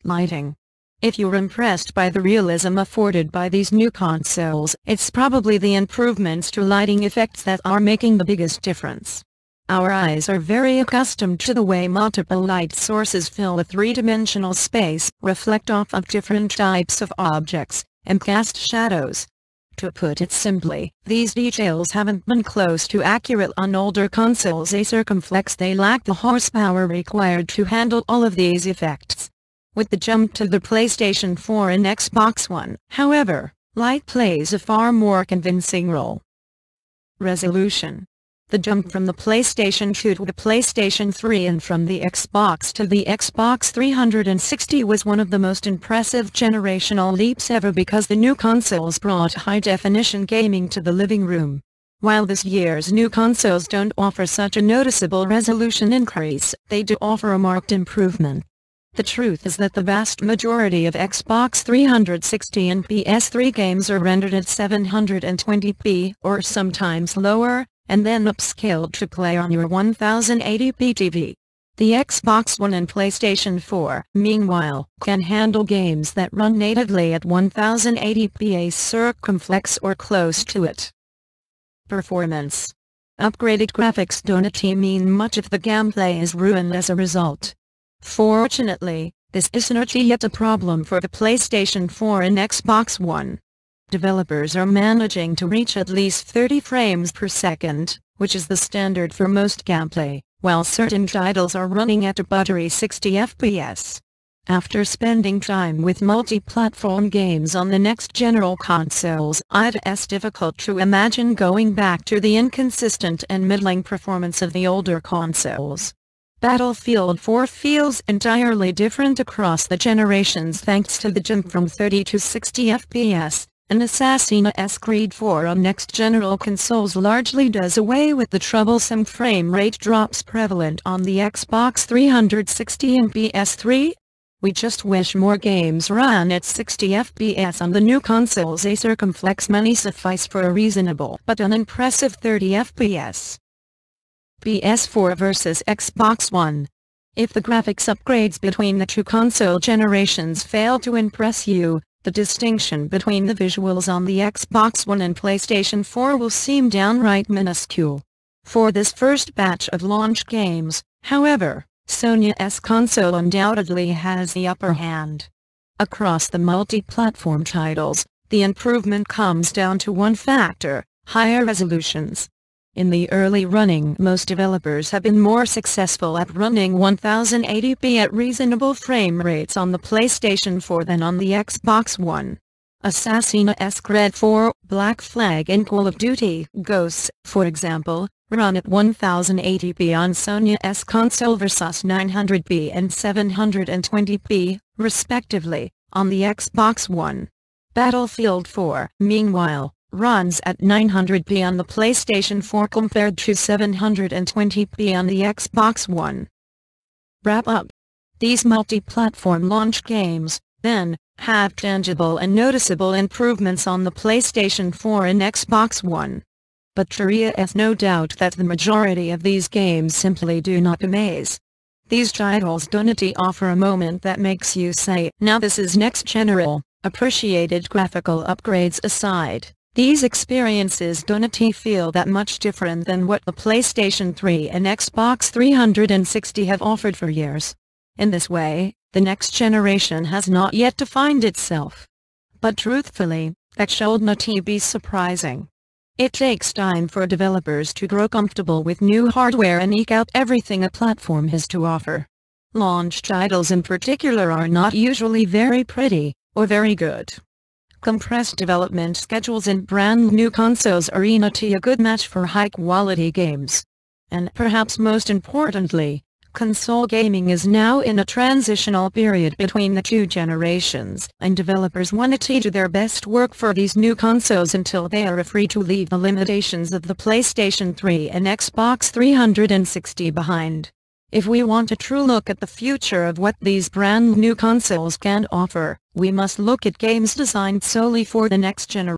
Lighting. If you're impressed by the realism afforded by these new consoles, it's probably the improvements to lighting effects that are making the biggest difference. Our eyes are very accustomed to the way multiple light sources fill a three-dimensional space, reflect off of different types of objects, and cast shadows. To put it simply, these details haven't been close to accurate on older consoles. They lack the horsepower required to handle all of these effects. With the jump to the PlayStation 4 and Xbox One, however, light plays a far more convincing role. Resolution. The jump from the PlayStation 2 to the PlayStation 3 and from the Xbox to the Xbox 360 was one of the most impressive generational leaps ever because the new consoles brought high-definition gaming to the living room. While this year's new consoles don't offer such a noticeable resolution increase, they do offer a marked improvement. The truth is that the vast majority of Xbox 360 and PS3 games are rendered at 720p or sometimes lower, and then upscaled to play on your 1080p TV. The Xbox One and PlayStation 4, meanwhile, can handle games that run natively at 1080p circumflex or close to it. Performance. Upgraded graphics don't mean much if the gameplay is ruined as a result. Fortunately, this isn't yet a problem for the PlayStation 4 and Xbox One. Developers are managing to reach at least 30 frames per second, which is the standard for most gameplay, while certain titles are running at a buttery 60 FPS. After spending time with multi-platform games on the next-gen consoles, it's difficult to imagine going back to the inconsistent and middling performance of the older consoles. Battlefield 4 feels entirely different across the generations thanks to the jump from 30 to 60 FPS, and Assassin's Creed 4 on next-gen consoles largely does away with the troublesome frame rate drops prevalent on the Xbox 360 and PS3. We just wish more games run at 60 FPS on the new consoles. A circumflex money suffice for a reasonable but unimpressive 30 FPS. PS4 vs Xbox One. If the graphics upgrades between the two console generations fail to impress you, the distinction between the visuals on the Xbox One and PlayStation 4 will seem downright minuscule. For this first batch of launch games, however, Sony's console undoubtedly has the upper hand. Across the multi-platform titles, the improvement comes down to one factor: higher resolutions. In the early running, most developers have been more successful at running 1080p at reasonable frame rates on the PlayStation 4 than on the Xbox One. Assassin's Creed 4, Black Flag and Call of Duty Ghosts, for example, run at 1080p on Sony's console versus 900p and 720p, respectively, on the Xbox One. Battlefield 4, meanwhile, runs at 900p on the PlayStation 4 compared to 720p on the Xbox One. Wrap up. These multi-platform launch games, then, have tangible and noticeable improvements on the PlayStation 4 and Xbox One. But there is no doubt that the majority of these games simply do not amaze. These titles don't offer a moment that makes you say, "Now this is next-gen." Appreciated graphical upgrades aside, these experiences don't feel that much different than what the PlayStation 3 and Xbox 360 have offered for years. In this way, the next generation has not yet defined itself. But truthfully, that should not be surprising. It takes time for developers to grow comfortable with new hardware and eke out everything a platform has to offer. Launch titles in particular are not usually very pretty, or very good. Compressed development schedules and brand new consoles are not a good match for high-quality games. And perhaps most importantly, console gaming is now in a transitional period between the two generations, and developers want to do their best work for these new consoles until they are free to leave the limitations of the PlayStation 3 and Xbox 360 behind. If we want a true look at the future of what these brand new consoles can offer, we must look at games designed solely for the next generation.